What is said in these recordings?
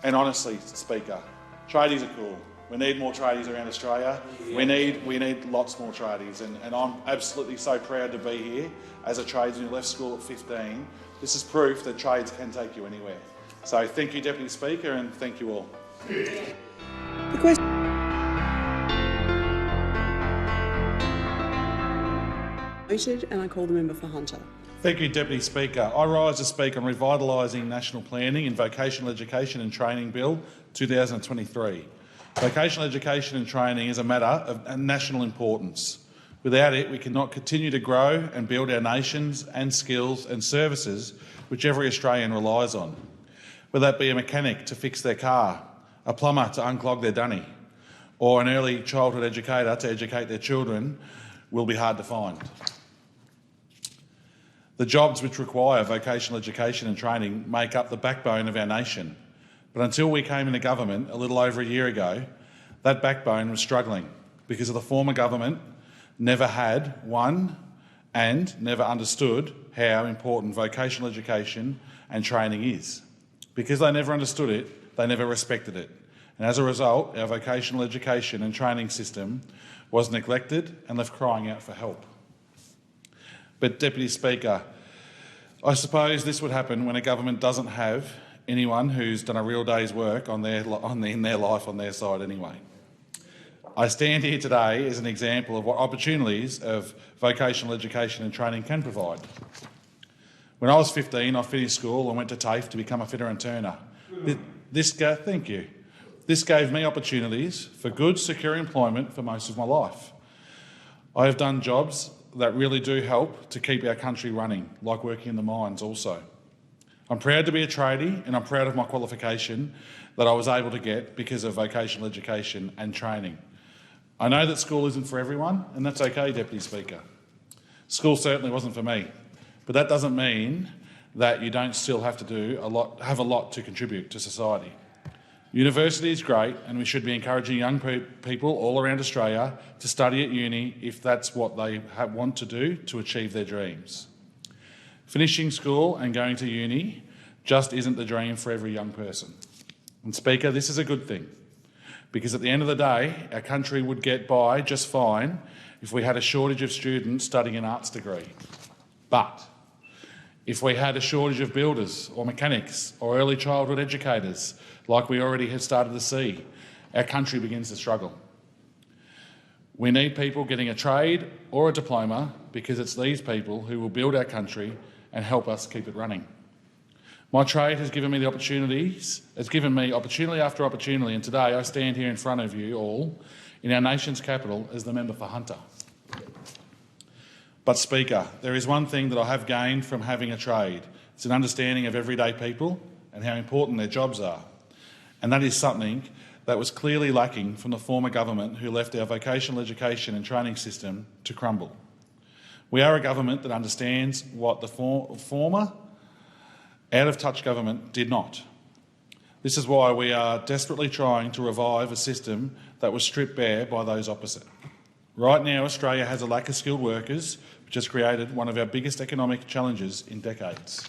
And honestly, Speaker, tradies are cool. We need more tradies around Australia. We need lots more tradies, and I'm absolutely so proud to be here as a tradesman who left school at 15. This is proof that trades can take you anywhere. So thank you, Deputy Speaker, and thank you all. The question. And I call the member for Hunter. Thank you, Deputy Speaker. I rise to speak on revitalising national planning in Vocational Education and Training Bill 2023. Vocational education and training is a matter of national importance. Without it, we cannot continue to grow and build our nations and skills and services which every Australian relies on. Whether that be a mechanic to fix their car, a plumber to unclog their dunny, or an early childhood educator to educate their children, will be hard to find. The jobs which require vocational education and training make up the backbone of our nation. But until we came into government a little over a year ago, that backbone was struggling because the former government never had, and never understood how important vocational education and training is. Because they never understood it, they never respected it. And as a result, our vocational education and training system was neglected and left crying out for help. But, Deputy Speaker, I suppose this would happen when a government doesn't have anyone who's done a real day's work in their life on their side anyway. I stand here today as an example of what opportunities of vocational education and training can provide. When I was 15, I finished school and went to TAFE to become a fitter and turner. Thank you. This gave me opportunities for good, secure employment for most of my life. I have done jobs that really do help to keep our country running, like working in the mines also. I'm proud to be a tradie, and I'm proud of my qualification that I was able to get because of vocational education and training. I know that school isn't for everyone, and that's okay, Deputy Speaker. School certainly wasn't for me, but that doesn't mean that you don't still have to have a lot to contribute to society. University is great, and we should be encouraging young people all around Australia to study at uni if that's what they want to do to achieve their dreams. Finishing school and going to uni just isn't the dream for every young person. And Speaker, this is a good thing, because at the end of the day, our country would get by just fine if we had a shortage of students studying an arts degree. But if we had a shortage of builders or mechanics or early childhood educators, like we already have started to see, our country begins to struggle. We need people getting a trade or a diploma because it's these people who will build our country and help us keep it running. My trade has given me opportunity after opportunity, and today I stand here in front of you all in our nation's capital as the member for Hunter. But Speaker, there is one thing that I have gained from having a trade. It's an understanding of everyday people and how important their jobs are. And that is something that was clearly lacking from the former government who left our vocational education and training system to crumble. We are a government that understands what the former out-of-touch government did not. This is why we are desperately trying to revive a system that was stripped bare by those opposite. Right now, Australia has a lack of skilled workers, which has created one of our biggest economic challenges in decades.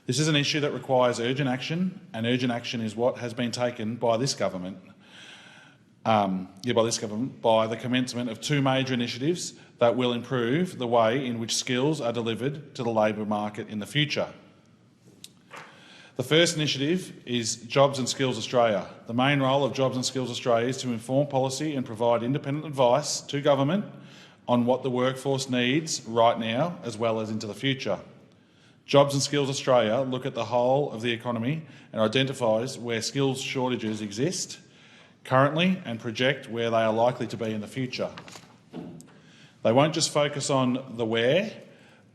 This is an issue that requires urgent action, and urgent action is what has been taken by this government, by the commencement of two major initiatives that will improve the way in which skills are delivered to the labour market in the future. The first initiative is Jobs and Skills Australia. The main role of Jobs and Skills Australia is to inform policy and provide independent advice to government on what the workforce needs right now as well as into the future. Jobs and Skills Australia look at the whole of the economy and identifies where skills shortages exist currently and project where they are likely to be in the future. They won't just focus on the where,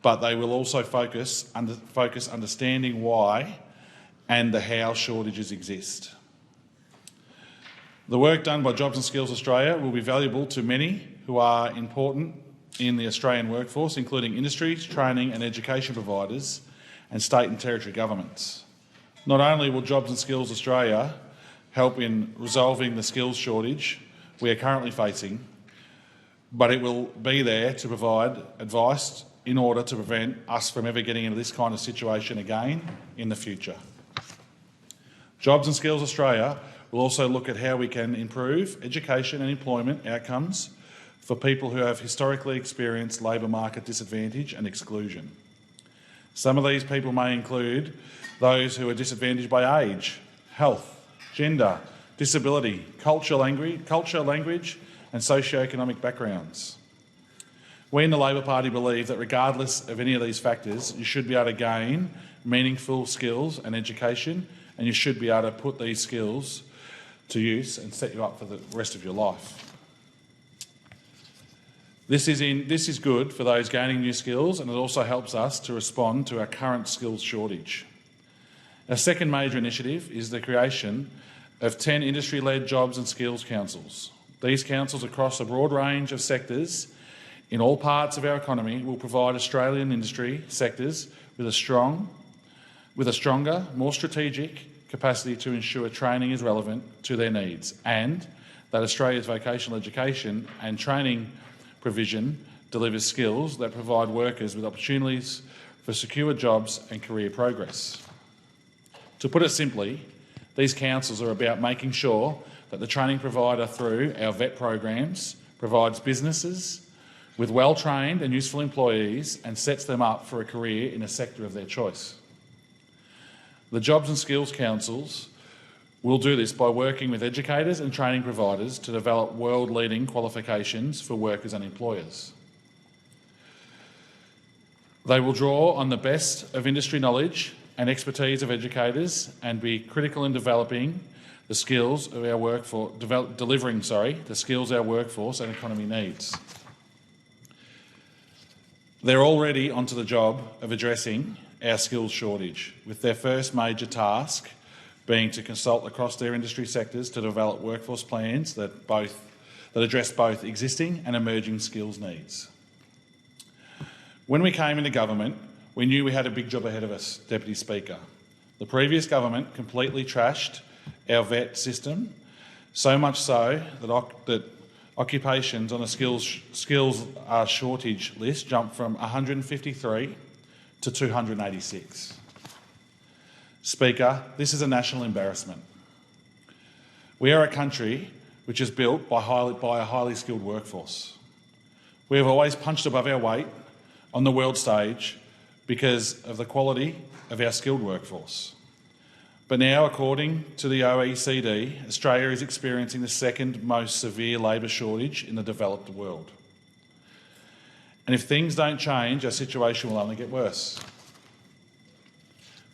but they will also focus understanding why and the how shortages exist. The work done by Jobs and Skills Australia will be valuable to many who are important in the Australian workforce, including industries, training and education providers and state and territory governments. Not only will Jobs and Skills Australia help in resolving the skills shortage we are currently facing, but it will be there to provide advice in order to prevent us from ever getting into this kind of situation again in the future. Jobs and Skills Australia will also look at how we can improve education and employment outcomes for people who have historically experienced labour market disadvantage and exclusion. Some of these people may include those who are disadvantaged by age, health, gender, disability, culture, language and socio-economic backgrounds. We in the Labor Party believe that regardless of any of these factors, you should be able to gain meaningful skills and education, and you should be able to put these skills to use and set you up for the rest of your life. This is good for those gaining new skills, and it also helps us to respond to our current skills shortage. Our second major initiative is the creation of 10 industry-led jobs and skills councils. These councils across a broad range of sectors in all parts of our economy will provide Australian industry sectors with a stronger, more strategic capacity to ensure training is relevant to their needs, and that Australia's vocational education and training provision delivers skills that provide workers with opportunities for secure jobs and career progress. To put it simply, these councils are about making sure that the training provider through our VET programs provides businesses with well-trained and useful employees and sets them up for a career in a sector of their choice. The Jobs and Skills Councils will do this by working with educators and training providers to develop world-leading qualifications for workers and employers. They will draw on the best of industry knowledge and expertise of educators and be critical in developing the skills of our workforce, the skills our workforce and economy needs. They're already onto the job of addressing our skills shortage, with their first major task being to consult across their industry sectors to develop workforce plans that address both existing and emerging skills needs. When we came into government, we knew we had a big job ahead of us, Deputy Speaker. The previous government completely trashed our VET system, so much so that occupations on a skills shortage list jumped from 153 to 286. Speaker, this is a national embarrassment. We are a country which is built by a highly skilled workforce. We have always punched above our weight on the world stage because of the quality of our skilled workforce. But now, according to the OECD, Australia is experiencing the second most severe labour shortage in the developed world. And if things don't change, our situation will only get worse.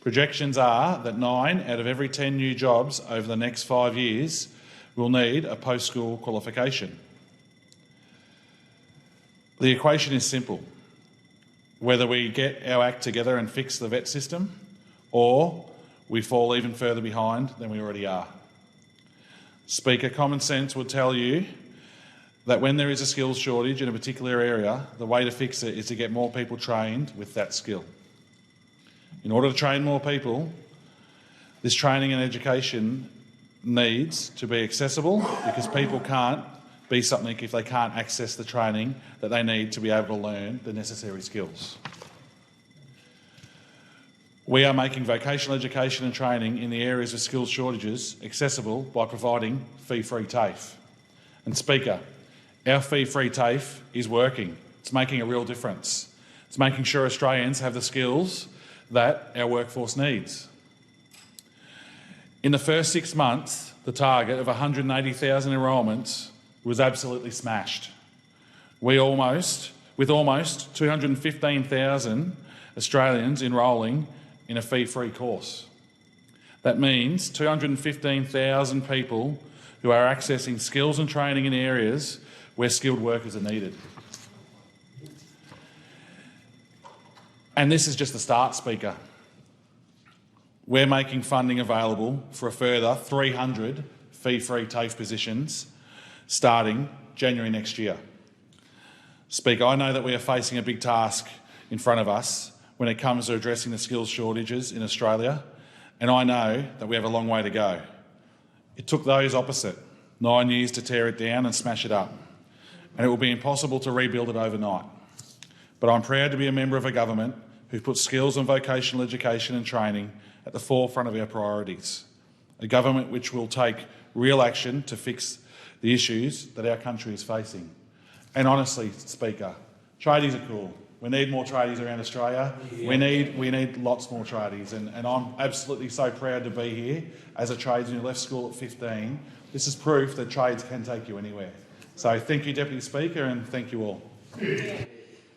Projections are that 9 out of every 10 new jobs over the next 5 years will need a post-school qualification. The equation is simple. Whether we get our act together and fix the VET system, or we fall even further behind than we already are. Speaker, common sense would tell you that when there is a skills shortage in a particular area, the way to fix it is to get more people trained with that skill. In order to train more people, this training and education needs to be accessible, because people can't be something if they can't access the training that they need to be able to learn the necessary skills. We are making vocational education and training in the areas of skills shortages accessible by providing fee-free TAFE. And Speaker, our fee-free TAFE is working. It's making a real difference. It's making sure Australians have the skills that our workforce needs. In the first 6 months, the target of 180,000 enrolments was absolutely smashed. With almost 215,000 Australians enrolling in a fee-free course. That means 215,000 people who are accessing skills and training in areas where skilled workers are needed. And this is just the start, Speaker. We're making funding available for a further 300 fee-free TAFE positions starting January next year. Speaker, I know that we are facing a big task in front of us when it comes to addressing the skills shortages in Australia, and I know that we have a long way to go. It took those opposite 9 years to tear it down and smash it up, and it will be impossible to rebuild it overnight. But I'm proud to be a member of a government who puts skills and vocational education and training at the forefront of our priorities. a government which will take real action to fix the issues that our country is facing. And honestly, Speaker, tradies are cool. We need more tradies around Australia. Yeah. We need lots more tradies, and I'm absolutely so proud to be here as a tradesman who left school at 15. This is proof that trades can take you anywhere. So thank you, Deputy Speaker, and thank you all.